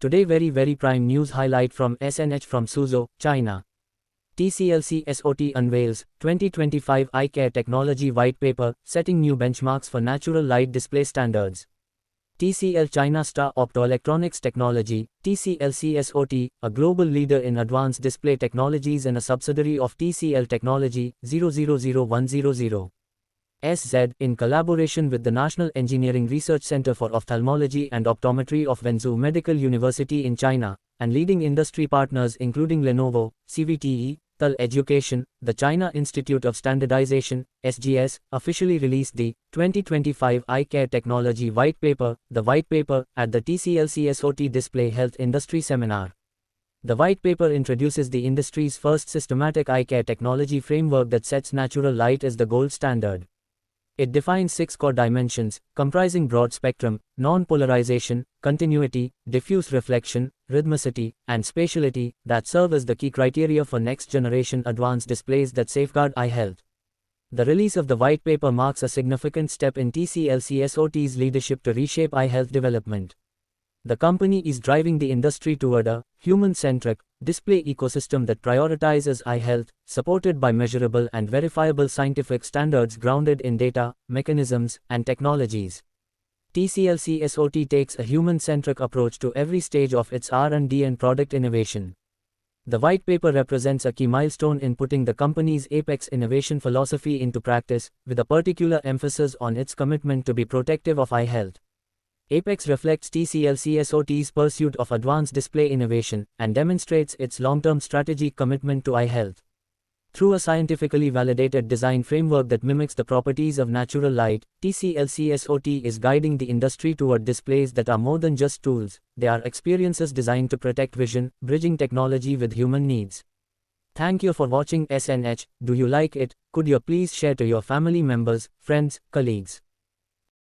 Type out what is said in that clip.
Today very prime news highlight from SNH from Suzhou, China. TCL CSOT unveils 2025 Eye Care Technology White Paper, setting new benchmarks for natural light display standards. TCL China Star Optoelectronics Technology, TCL CSOT, a global leader in advanced display technologies and a subsidiary of TCL Technology, 000100. SZ, in collaboration with the National Engineering Research Center for Ophthalmology and Optometry of Wenzhou Medical University in China, and leading industry partners including Lenovo, CVTE, TAL Education, the China Institute of Standardization, SGS, officially released the 2025 Eye Care Technology White Paper, the White Paper, at the TCL CSOT Display Health Industry Seminar. The White Paper introduces the industry's first systematic eye care technology framework that sets natural light as the gold standard. It defines 6 core dimensions, comprising broad spectrum, non-polarization, continuity, diffuse reflection, rhythmicity, and spatiality, that serve as the key criteria for next-generation advanced displays that safeguard eye health. The release of the white paper marks a significant step in TCL CSOT's leadership to reshape eye health development. The company is driving the industry toward a human-centric display ecosystem that prioritizes eye health, supported by measurable and verifiable scientific standards grounded in data, mechanisms, and technologies. TCL CSOT takes a human-centric approach to every stage of its R&D and product innovation. The white paper represents a key milestone in putting the company's Apex innovation philosophy into practice, with a particular emphasis on its commitment to be protective of eye health. Apex reflects TCL CSOT's pursuit of advanced display innovation and demonstrates its long-term strategic commitment to eye health. Through a scientifically validated design framework that mimics the properties of natural light, TCL CSOT is guiding the industry toward displays that are more than just tools. They are experiences designed to protect vision, bridging technology with human needs. Thank you for watching SNH. Do you like it? Could you please share to your family members, friends, colleagues?